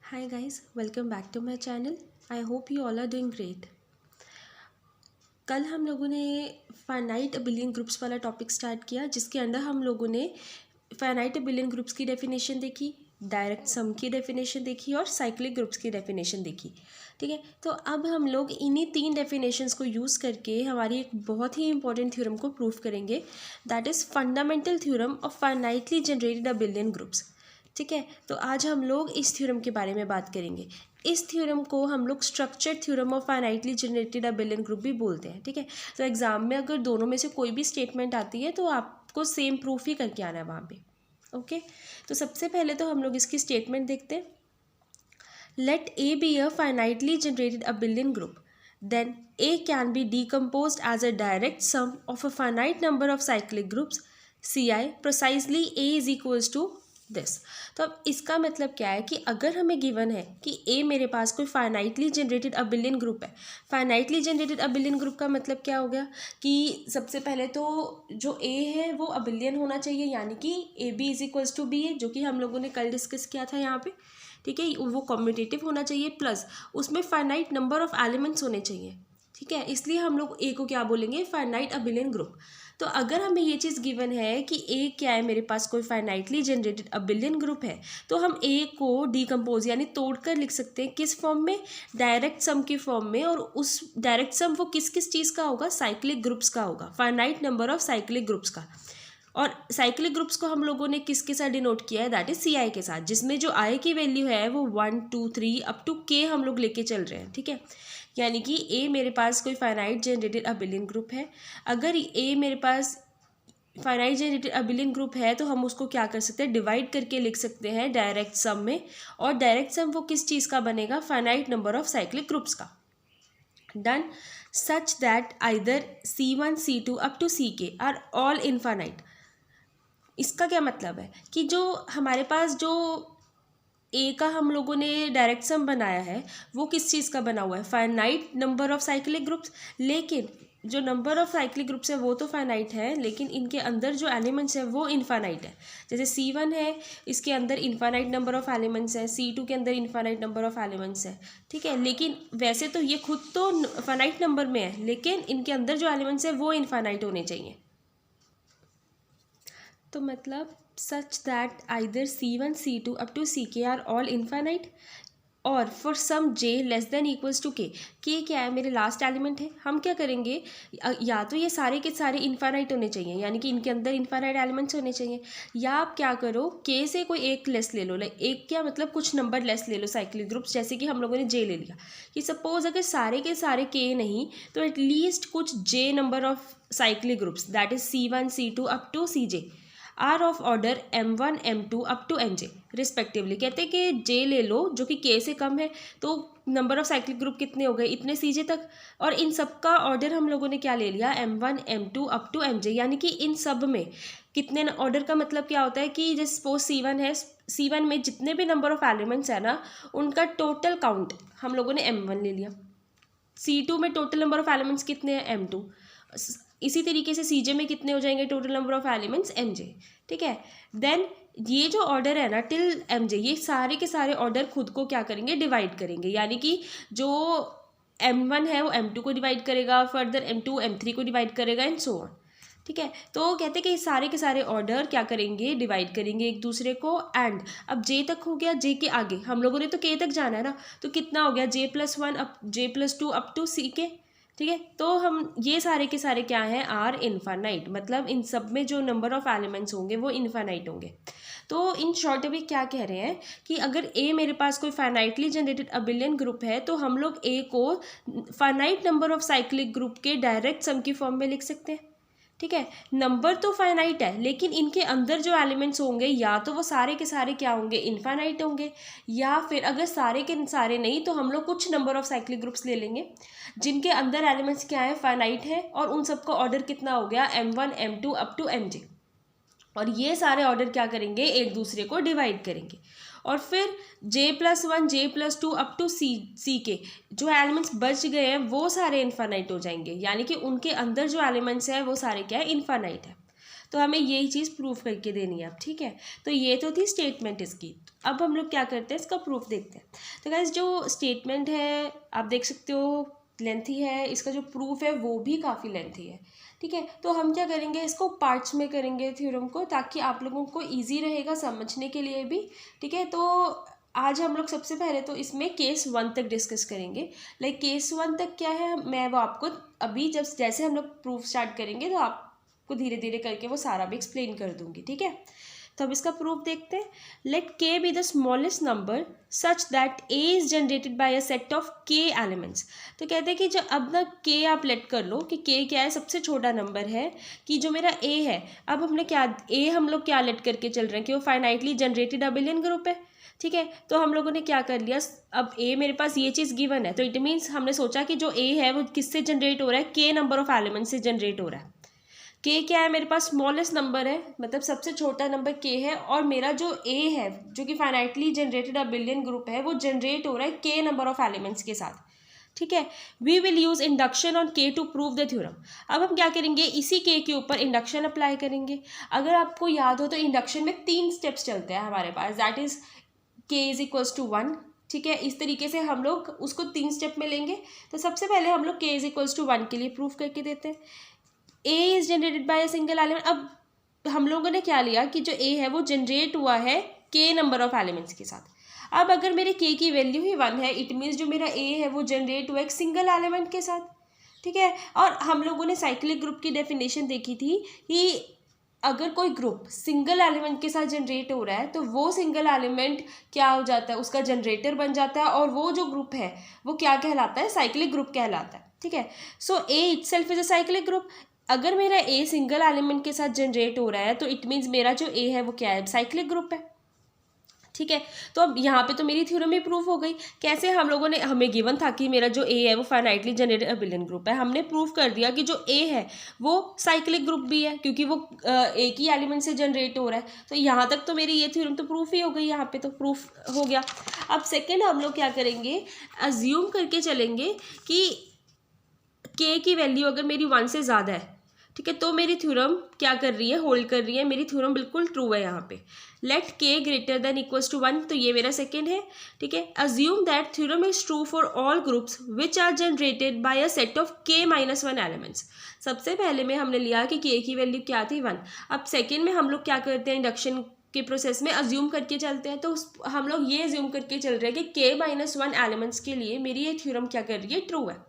Hi guys, welcome back to my channel. I hope you all are doing great. कल हम लोगों ने finite abelian groups वाला topic start किया जिसके अंदर हम लोगों ने फाइनाइट अबिलियन ग्रुप्स की डेफिनेशन देखी, डायरेक्ट सम की डेफिनेशन देखी और साइक्लिक ग्रुप्स की डेफिनेशन देखी। ठीक है, तो अब हम लोग इन्हीं तीन डेफिनेशंस को यूज़ करके हमारी एक बहुत ही इंपॉर्टेंट थ्योरम को प्रूव करेंगे, that is fundamental theorem of finitely generated abelian groups. ठीक है, तो आज हम लोग इस थ्योरम के बारे में बात करेंगे। इस थ्योरम को हम लोग structured theorem of finitely generated abelian group भी बोलते हैं। ठीक है, तो एग्जाम में अगर दोनों में से कोई भी स्टेटमेंट आती है तो आपको सेम प्रूफ ही करके आना है वहाँ पे। ओके, तो सबसे पहले तो हम लोग इसकी स्टेटमेंट देखते हैं। Let A be a finitely generated abelian group, then A can be decomposed as a direct sum of a finite number of cyclic groups Ci, precisely A is equals to this. तो अब इसका मतलब क्या है कि अगर हमें given है कि ए मेरे पास कोई फाइनाइटली जनरेटेड अबिलियन ग्रुप है। फाइनाइटली जनरेटेड अबिलियन ग्रुप का मतलब क्या हो गया कि सबसे पहले तो जो ए है वो अबिलियन होना चाहिए, यानी कि A B is equals to B है, जो कि हम लोगों ने कल डिस्कस किया था यहाँ पे। ठीक है, वो कॉम्यूटेटिव होना चाहिए, प्लस उसमें फाइनाइट नंबर ऑफ एलिमेंट्स होने चाहिए। ठीक है, इसलिए हम लोग ए को क्या बोलेंगे, फाइनाइट अबिलियन ग्रुप। तो अगर हमें ये चीज़ गिवन है कि ए क्या है, मेरे पास कोई फाइनाइटली जनरेटेड अबिलियन ग्रुप है, तो हम ए को डिकम्पोज यानी तोड़कर लिख सकते हैं किस फॉर्म में, डायरेक्ट सम की फॉर्म में। और उस डायरेक्ट सम वो किस किस चीज़ का होगा, साइक्लिक ग्रुप्स का होगा, finite number of cyclic groups का। और साइक्लिक ग्रुप्स को हम लोगों ने किसके साथ डिनोट किया है, दैट इज सी आई के साथ, जिसमें जो आई की वैल्यू है वो 1 2 3 अप टू के हम लोग लेके चल रहे हैं। ठीक है, यानी कि ए मेरे पास कोई फाइनाइट जनरेटेड अबिलियन ग्रुप है। अगर ए मेरे पास फाइनाइट जनरेटेड अबिलियन ग्रुप है तो हम उसको क्या कर सकते हैं, डिवाइड करके लिख सकते हैं डायरेक्ट सम में। और डायरेक्ट सम वो किस चीज़ का बनेगा, finite number of cyclic groups का। Done, such that either C1 C2 up to Ck are all infinite. इसका क्या मतलब है कि जो हमारे पास जो ए का हम लोगों ने डायरेक्ट सम बनाया है वो किस चीज़ का बना हुआ है, finite number of cyclic groups. लेकिन जो नंबर ऑफ साइक्लिक ग्रुप्स है वो तो फाइनाइट है, लेकिन इनके अंदर जो एलिमेंट्स है वो इनफाइनाइट है। जैसे C1 है, इसके अंदर इनफाइनाइट नंबर ऑफ एलिमेंट्स है, C2 के अंदर इनफाइनाइट नंबर ऑफ एलिमेंट्स है। ठीक है, लेकिन वैसे तो ये खुद तो फाइनाइट नंबर में है, लेकिन इनके अंदर जो एलिमेंट्स है वो इनफाइनाइट होने चाहिए। तो मतलब such that either C1 C2 up to Ck are all infinite, और for some j less than equals to k। k क्या है, मेरे लास्ट एलिमेंट है। हम क्या करेंगे, या तो ये सारे के सारे इनफाइनाइट होने चाहिए, यानी कि इनके अंदर इनफाइनाइट एलिमेंट्स होने चाहिए, या आप क्या करो k से कोई एक लेस ले लो। लाइक एक क्या मतलब कुछ नंबर लेस ले लो साइक्लिक ग्रुप्स, जैसे कि हम लोगों ने j ले लिया। कि सपोज अगर सारे के सारे k नहीं तो एटलीस्ट कुछ j number of cyclic groups, that is C1 C2 up to Cj are of order M1 M2 up to Mj respectively. कहते हैं कि J ले लो जो कि K से कम है, तो नंबर ऑफ साइक्लिक ग्रुप कितने हो गए, इतने Cj तक। और इन सब का ऑर्डर हम लोगों ने क्या ले लिया, M1 M2 up to Mj, यानी कि इन सब में कितने ऑर्डर का मतलब क्या होता है कि जैसे सपोज C1 है, C1 में जितने भी नंबर ऑफ एलिमेंट्स है ना उनका टोटल काउंट हम लोगों ने M1 ले लिया। C2 में टोटल नंबर ऑफ एलिमेंट्स कितने हैं, M2। इसी तरीके से Cj में कितने हो जाएंगे total number of elements, Mj। ठीक है, देन ये जो ऑर्डर है ना टिल Mj, ये सारे के सारे ऑर्डर खुद को क्या करेंगे, डिवाइड करेंगे। यानी कि जो M1 है वो M2 को डिवाइड करेगा, फर्दर M2 M3 को डिवाइड करेगा एंड सो ऑन। ठीक है, तो कहते हैं कि सारे के सारे ऑर्डर क्या करेंगे, डिवाइड करेंगे एक दूसरे को। एंड अब J तक हो गया, J के आगे हम लोगों ने तो K तक जाना है ना, तो कितना हो गया, J+1 up J+2 up to Ck। ठीक है, तो हम ये सारे के सारे क्या हैं, आर इनफाइनाइट, मतलब इन सब में जो नंबर ऑफ एलिमेंट्स होंगे वो इनफाइनाइट होंगे। तो इन शॉर्ट अभी क्या कह रहे हैं कि अगर ए मेरे पास कोई फाइनाइटली जनरेटेड अबिलियन ग्रुप है तो हम लोग ए को finite number of cyclic group के डायरेक्ट सम की फॉर्म में लिख सकते हैं। ठीक है, नंबर तो फाइनाइट है, लेकिन इनके अंदर जो एलिमेंट्स होंगे या तो वो सारे के सारे क्या होंगे, इनफाइनाइट होंगे, या फिर अगर सारे के सारे नहीं तो हम लोग कुछ नंबर ऑफ साइक्लिक ग्रुप्स ले लेंगे जिनके अंदर एलिमेंट्स क्या है, फाइनाइट है, और उन सबका ऑर्डर कितना हो गया, M1 M2 up to Mj। और ये सारे ऑर्डर क्या करेंगे, एक दूसरे को डिवाइड करेंगे। और फिर J+1 J+2 up to Ck जो एलिमेंट्स बच गए हैं वो सारे इनफाइनाइट हो जाएंगे, यानी कि उनके अंदर जो एलिमेंट्स हैं वो सारे क्या है, इनफाइनाइट है। तो हमें यही चीज़ प्रूफ करके देनी है अब, ठीक है। तो ये तो थी स्टेटमेंट इसकी। अब हम लोग क्या करते हैं, इसका प्रूफ देखते हैं। तो गाइस जो स्टेटमेंट है आप देख सकते हो लेंथी है, इसका जो प्रूफ है वो भी काफ़ी लेंथी है, ठीक है। तो हम क्या करेंगे, इसको पार्ट्स में करेंगे थ्योरम को, ताकि आप लोगों को ईजी रहेगा समझने के लिए भी, ठीक है। तो आज हम लोग सबसे पहले तो इसमें केस 1 तक डिस्कस करेंगे। लाइक केस 1 तक क्या है, मैं वो आपको अभी जैसे हम लोग प्रूफ स्टार्ट करेंगे तो आपको धीरे धीरे करके वो सारा भी एक्सप्लेन कर दूंगी, ठीक है। तो अब इसका प्रूफ देखते हैं। लेट के be the smallest number such that A is generated by a set of के एलिमेंट्स। तो कहते हैं कि जो अब ना के आप लेट कर लो कि के क्या है, सबसे छोटा नंबर है, कि जो मेरा ए है, अब हमने क्या ए हम लोग क्या लेट करके चल रहे हैं कि वो फाइनाइटली जनरेटेड अबिलियन ग्रुप है, ठीक है। तो हम लोगों ने क्या कर लिया, अब ए मेरे पास ये चीज़ गिवन है, तो इट मीन्स हमने सोचा कि जो ए है वो किससे जनरेट हो रहा है, के नंबर ऑफ एलिमेंट से जनरेट हो रहा है। के क्या है, मेरे पास स्मॉलेस्ट नंबर है, मतलब सबसे छोटा नंबर के है, और मेरा जो ए है जो कि फाइनाइटली जनरेटेड अबिलियन ग्रुप है वो जनरेट हो रहा है के नंबर ऑफ एलिमेंट्स के साथ, ठीक है। We will use induction on K to prove the theorem. अब हम क्या करेंगे, इसी के ऊपर इंडक्शन अप्लाई करेंगे। अगर आपको याद हो तो इंडक्शन में 3 स्टेप्स चलते हैं हमारे पास, दैट इज के इज इक्वल्स टू 1, ठीक है। इस तरीके से हम लोग उसको 3 स्टेप में लेंगे। तो सबसे पहले हम लोग के इज इक्वल्स टू 1 के लिए प्रूफ करके देते हैं। A is generated by a single element. अब हम लोगों ने क्या लिया कि जो ए है वो जनरेट हुआ है के नंबर ऑफ एलिमेंट्स के साथ। अब अगर मेरे के की वैल्यू ही 1 है, इट मीन्स जो मेरा ए है वो जनरेट हुआ एक सिंगल एलिमेंट के साथ, ठीक है। और हम लोगों ने साइक्लिक ग्रुप की डेफिनेशन देखी थी कि अगर कोई ग्रुप सिंगल एलिमेंट के साथ जनरेट हो रहा है तो वो सिंगल एलिमेंट क्या हो जाता है, उसका जनरेटर बन जाता है, और वो जो ग्रुप है वो क्या कहलाता है, साइक्लिक ग्रुप कहलाता है, ठीक है। So A itself is a cyclic group. अगर मेरा ए सिंगल एलिमेंट के साथ जनरेट हो रहा है तो इट मीन्स मेरा जो ए है वो क्या है, साइक्लिक ग्रुप है, ठीक है। तो अब यहाँ पे तो मेरी थ्योरम ही प्रूफ हो गई। कैसे, हम लोगों ने, हमें गिवन था कि मेरा जो ए है वो फाइनाइटली जनरेटेड अबिलियन ग्रुप है, हमने प्रूफ कर दिया कि जो ए है वो साइक्लिक ग्रुप भी है क्योंकि वो एक ही एलिमेंट से जनरेट हो रहा है। तो यहाँ तक तो मेरी ये थ्योरम तो प्रूफ ही हो गई, यहाँ पे तो प्रूफ हो गया। अब सेकेंड हम लोग क्या करेंगे, अज्यूम करके चलेंगे कि के की वैल्यू अगर मेरी 1 से ज़्यादा है, ठीक है, तो मेरी थ्योरम क्या कर रही है, होल्ड कर रही है, मेरी थ्योरम बिल्कुल ट्रू है यहाँ पे। लेट के ग्रेटर देन इक्वल्स टू 1, तो ये मेरा सेकेंड है, ठीक है। Assume that theorem is true for all groups which are generated by a set of K minus 1 elements. सबसे पहले में हमने लिया कि के की वैल्यू क्या थी, 1। अब सेकेंड में हम लोग क्या करते हैं, इंडक्शन के प्रोसेस में अज्यूम करके चलते हैं। तो हम लोग ये अज्यूम करके चल रहे हैं कि के माइनस 1 एलिमेंट्स के लिए मेरी ये थ्योरम क्या कर रही है, ट्रू है,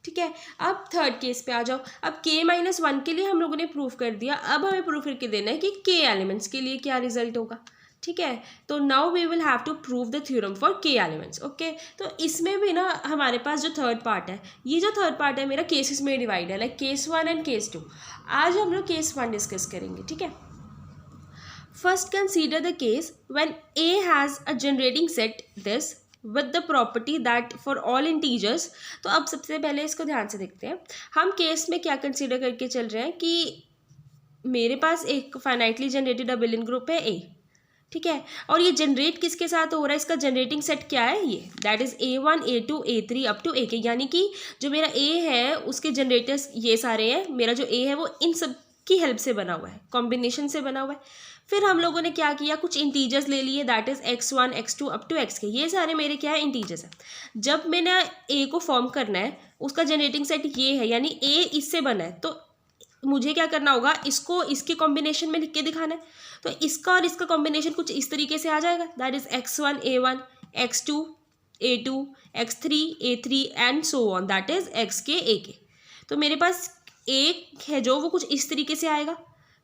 ठीक है। अब थर्ड केस पे आ जाओ। अब के माइनस 1 के लिए हम लोगों ने प्रूफ कर दिया, अब हमें प्रूफ करके देना है कि के एलिमेंट्स के लिए क्या रिजल्ट होगा, ठीक है। तो now we will have to prove the theorem for K elements, okay. तो इसमें भी ना हमारे पास जो थर्ड पार्ट है, ये जो थर्ड पार्ट है मेरा केसेस में डिवाइड है, लाइक केस 1 एंड केस 2। आज हम लोग केस 1 डिस्कस करेंगे, ठीक है। First consider the case when A has a generating set this with the property that for all integers. तो अब सबसे पहले इसको ध्यान से देखते हैं। हम केस में क्या कंसीडर करके चल रहे हैं कि मेरे पास एक फाइनाइटली जनरेटेड अबिलियन ग्रुप है ए, ठीक है, और ये जनरेट किसके साथ हो रहा है, इसका जनरेटिंग सेट क्या है, ये that is A1 A2 A3 up to AK, यानी कि जो मेरा ए है उसके जनरेटर्स ये सारे हैं, मेरा जो ए है वो इन सब की हेल्प से बना हुआ है, कॉम्बिनेशन से बना हुआ है। फिर हम लोगों ने क्या किया, कुछ इंटीजर्स ले लिए, that is x1 x2 up to xk, ये सारे मेरे क्या है, इंटीजर्स है। जब मैंने ए को फॉर्म करना है, उसका जनरेटिंग सेट ये है, यानी ए इससे बना है, तो मुझे क्या करना होगा, इसको इसके कॉम्बिनेशन में लिख के दिखाना है। तो इसका और इसका कॉम्बिनेशन कुछ इस तरीके से आ जाएगा, that is x1 A1 x2 A2 x3 A3 and so on, that is xk AK। तो मेरे पास एक है जो वो कुछ इस तरीके से आएगा,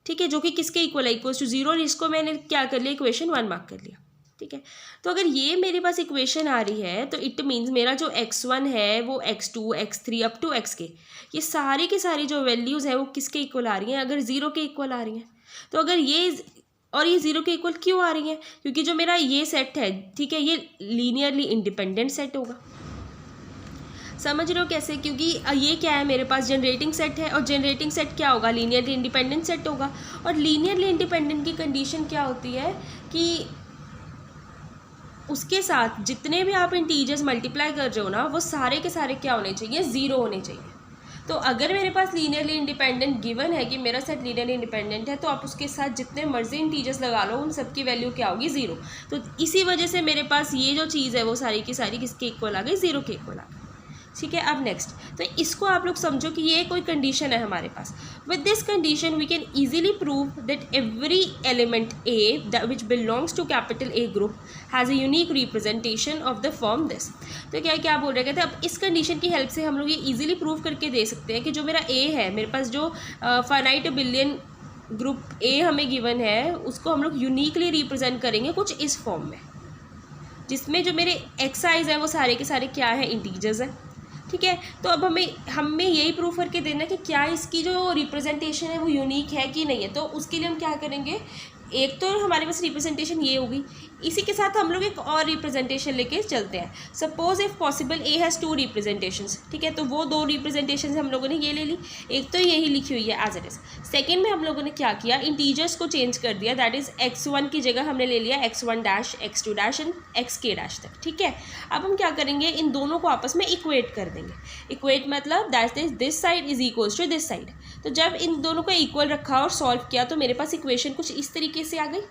ठीक है, जो कि किसके इक्वल है, इक्वल टू 0, और इसको मैंने क्या कर लिया, इक्वेशन 1 मार्क कर लिया, ठीक है। तो अगर ये मेरे पास इक्वेशन आ रही है तो इट मीन्स मेरा जो x1 है वो x2 x3 up to xk, ये सारी की सारी जो वैल्यूज़ है वो किसके इक्वल आ रही हैं, अगर 0 के इक्वल आ रही हैं। तो अगर ये 0 के इक्वल क्यों आ रही हैं, क्योंकि जो मेरा ये सेट है, ठीक है, ये लीनियरली इंडिपेंडेंट सेट होगा। समझ रहे हो कैसे, क्योंकि ये क्या है, मेरे पास जनरेटिंग सेट है, और जनरेटिंग सेट क्या होगा, लीनियरली इंडिपेंडेंट सेट होगा। और लीनियरली इंडिपेंडेंट की कंडीशन क्या होती है कि उसके साथ जितने भी आप इंटीजर्स मल्टीप्लाई कर रहे हो ना, वो सारे के सारे क्या होने चाहिए, 0 होने चाहिए। तो अगर मेरे पास लीनियरली इंडिपेंडेंट गिवन है कि मेरा सेट लीनियरली इंडिपेंडेंट है, तो आप उसके साथ जितने मर्जी इंटीजर्स लगा लो, उन सब की वैल्यू क्या होगी, 0। तो इसी वजह से मेरे पास ये जो चीज़ है वो सारी की सारी किसके इक्वल आ गई, 0 के इक्वल आ गई। ठीक है, अब नेक्स्ट, तो इसको आप लोग समझो कि ये कोई कंडीशन है हमारे पास। With this condition we can easily prove that every element A which belongs to capital A group has a unique representation of the form this. तो क्या बोल रहे, कहते हैं अब इस कंडीशन की हेल्प से हम लोग ये ईजिली प्रूव करके दे सकते हैं कि जो मेरा ए है, मेरे पास जो फाइनाइट बिलियन ग्रुप ए हमें गिवन है, उसको हम लोग यूनिकली रिप्रेजेंट करेंगे कुछ इस फॉर्म में, जिसमें जो मेरे एक्साइज हैं वो सारे के सारे क्या है, इंटीजर्स हैं। ठीक है, तो अब हमें यही प्रूफ करके देना कि क्या इसकी जो रिप्रेजेंटेशन है वो यूनिक है कि नहीं है। तो उसके लिए हम क्या करेंगे, एक तो हमारे पास रिप्रेजेंटेशन ये होगी, इसी के साथ हम लोग एक और रिप्रेजेंटेशन लेके चलते हैं। Suppose if possible A has 2 representations. ठीक है, तो वो 2 रिप्रेजेंटेशन हम लोगों ने ये ले ली, एक तो यही लिखी हुई है एज इट इज़। सेकेंड में हम लोगों ने क्या किया, इंटीजर्स को चेंज कर दिया, दैट इज़ x1 की जगह हमने ले लिया x1 dash, x2 dash and xk dash तक। ठीक है, अब हम क्या करेंगे, इन दोनों को आपस में इक्वेट कर देंगे। इक्वेट मतलब that is this side is equals to this side. तो जब इन दोनों को इक्वल रखा और सॉल्व किया तो मेरे पास इक्वेशन कुछ इस तरीके से आ गई।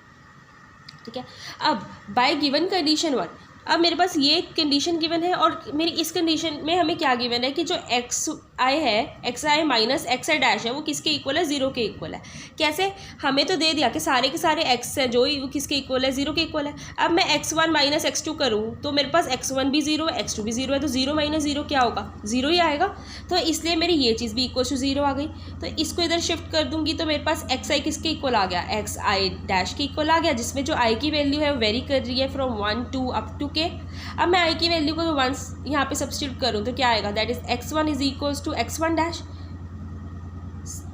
ठीक है, अब बाय गिवन कंडीशन 1, अब मेरे पास ये कंडीशन गिवन है और मेरी इस कंडीशन में हमें क्या गिवन है कि जो एक्स आई है, x I minus x I dash है, वो किसके इक्वल है, 0 के इक्वल है। कैसे, हमें तो दे दिया कि सारे के सारे एक्स हैं जो वो किसके इक्वल है, 0 के इक्वल है। अब मैं x1 माइनस x2 करूँ तो मेरे पास x1 भी 0 है, x2 भी 0 है, तो 0 माइनस 0 क्या होगा, 0 ही आएगा। तो इसलिए मेरी ये चीज़ भी इक्वल टू 0 आ गई। तो इसको इधर शिफ्ट कर दूंगी तो मेरे पास एक्स आई किसके इक्वल आ गया, एक्स आई डैश के इक्वल आ गया, जिसमें जो आई की वैल्यू है वो वेरी कर रही है फ्रॉम 1 to अप टू के। अब मैं आई की वैल्यू को 1 यहाँ पे सब्स्टिट्यूट करूँ तो क्या आएगा, that is x1 is equals to x1 dash.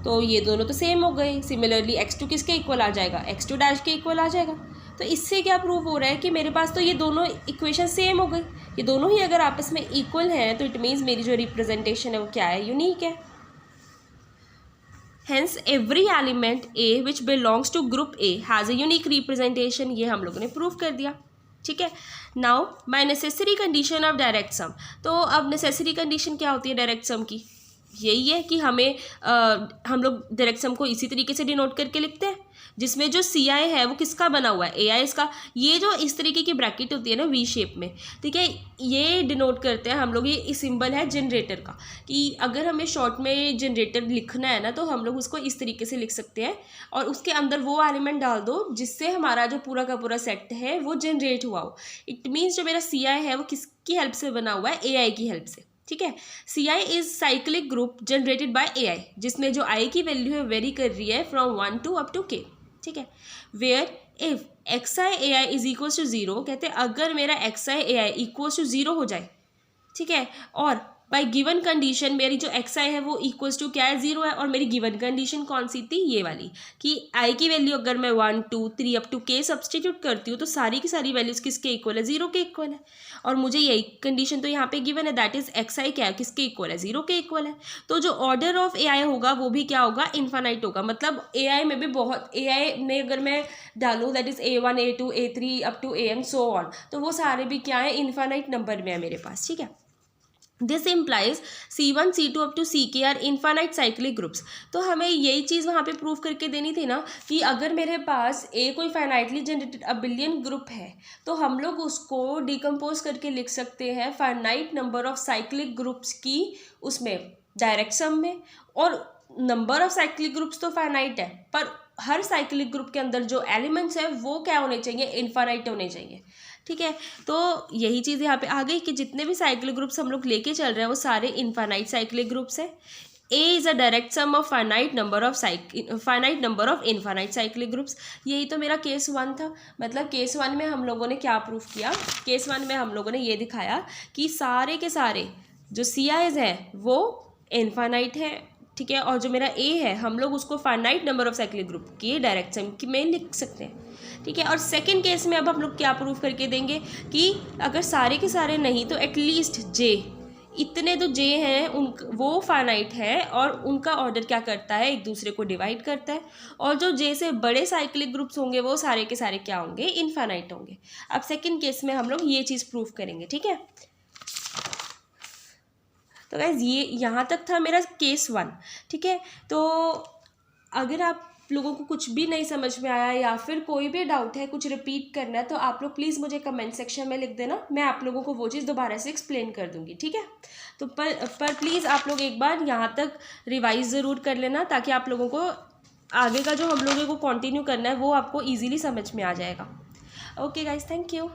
तो ये दोनों तो सेम हो गए। सिमिलरली x2 किसके इक्वल आ जाएगा, x2 डैश के इक्वल आ जाएगा। तो इससे क्या प्रूव हो रहा है कि मेरे पास तो ये दोनों इक्वेशन सेम हो गई। ये दोनों ही अगर आपस में इक्वल हैं तो इट मीन्स मेरी जो रिप्रेजेंटेशन है वो क्या है, यूनिक है। Hence every element A which belongs to group A has a unique representation। ये हम लोगों ने प्रूव कर दिया। ठीक है, now by necessary condition of direct sum. तो अब नेसेसरी कंडीशन क्या होती है डायरेक्ट सम की, यही है कि हम लोग डायरेक्ट सम को इसी तरीके से डिनोट करके लिखते हैं, जिसमें जो सी आई है वो किसका बना हुआ है, ए आई इसका। ये जो इस तरीके की ब्रैकेट होती है ना वी शेप में, ठीक है, ये डिनोट करते हैं हम लोग, ये सिंबल है जनरेटर का, कि अगर हमें शॉर्ट में जनरेटर लिखना है ना तो हम लोग उसको इस तरीके से लिख सकते हैं और उसके अंदर वो एलिमेंट डाल दो जिससे हमारा जो पूरा का पूरा सेट है वो जनरेट हुआ हो। इट मीन्स जो मेरा सी आई है वो किसकी हेल्प से बना हुआ है, ए आई की हेल्प से। ठीक है, C I is cyclic group generated by A I, जिसमें जो आई की वैल्यू है वेरी कर रही है from 1 to up to K. ठीक है, where if X I A I is equals to 0, कहते हैं अगर मेरा X I A I equals to 0 हो जाए, ठीक है, और बाय गिवन कंडीशन मेरी जो एक्स आई है वो इक्वल्स टू क्या है, 0 है, और मेरी गिवन कंडीशन कौन सी थी, ये वाली, कि आई की वैल्यू अगर मैं 1 2 3 अप टू के सब्सटीट्यूट करती हूँ तो सारी की सारी वैल्यूज़ किसके इक्वल है, 0 के इक्वल है। और मुझे यही कंडीशन तो यहाँ पे गिवन है, दैट इज एक्स आई क्या है, किसके इक्वल है, 0 के इक्वल है। तो जो ऑर्डर ऑफ ए आई होगा वो भी क्या होगा, इन्फानाइट होगा। मतलब ए आई में भी बहुत, ए आई में अगर मैं डालूँ that is A1 A2 A3 up to AM so on, तो वो सारे भी क्या है, इन्फानाइट नंबर में है मेरे पास। ठीक है, this implies C1 C2 up to CK are infinite cyclic groups. तो हमें यही चीज़ वहाँ पे प्रूव करके देनी थी ना, कि अगर मेरे पास ए कोई फाइनाइटली जनरेटेड अबिलियन ग्रुप है तो हम लोग उसको डिकम्पोज करके लिख सकते हैं finite number of cyclic groups की उसमें डायरेक्ट सम में। और नंबर ऑफ साइक्लिक ग्रुप्स तो फाइनाइट है, पर हर साइक्लिक ग्रुप के अंदर जो एलिमेंट्स हैं वो क्या होने चाहिए, इन्फानाइट होने चाहिए। ठीक है, तो यही चीज़ यहाँ पे आ गई कि जितने भी साइक्लिक ग्रुप्स हम लोग लेके चल रहे हैं वो सारे इनफाइनाइट साइक्लिक ग्रुप्स हैं। A is a direct sum of finite number of infinite cyclic groups. यही तो मेरा केस 1 था। मतलब केस 1 में हम लोगों ने क्या प्रूफ किया, केस 1 में हम लोगों ने ये दिखाया कि सारे के सारे जो सी आईज हैं वो इनफाइनाइट है। ठीक है, और जो मेरा ए है हम लोग उसको finite number of cyclic group की डायरेक्ट सम में लिख सकते हैं। ठीक है, और सेकंड केस में अब हम लोग क्या प्रूफ करके देंगे कि अगर सारे के सारे नहीं तो एटलीस्ट जे, इतने तो जे हैं उन वो फाइनाइट है और उनका ऑर्डर क्या करता है, एक दूसरे को डिवाइड करता है। और जो जे से बड़े साइक्लिक ग्रुप्स होंगे वो सारे के सारे क्या होंगे, इनफाइनाइट होंगे। अब सेकंड केस में हम लोग ये चीज़ प्रूफ करेंगे। ठीक है, तो गाइज़ ये यहाँ तक था मेरा केस 1, ठीक है। तो अगर आप लोगों को कुछ भी नहीं समझ में आया या फिर कोई भी डाउट है, कुछ रिपीट करना है, तो आप लोग प्लीज़ मुझे कमेंट सेक्शन में लिख देना, मैं आप लोगों को वो चीज़ दोबारा से एक्सप्लेन कर दूँगी, ठीक है। तो पर प्लीज़ आप लोग एक बार यहाँ तक रिवाइज़ ज़रूर कर लेना, ताकि आप लोगों को आगे का जो हम लोगों को कंटिन्यू करना है वो आपको ईजिली समझ में आ जाएगा। Okay guys, thank you.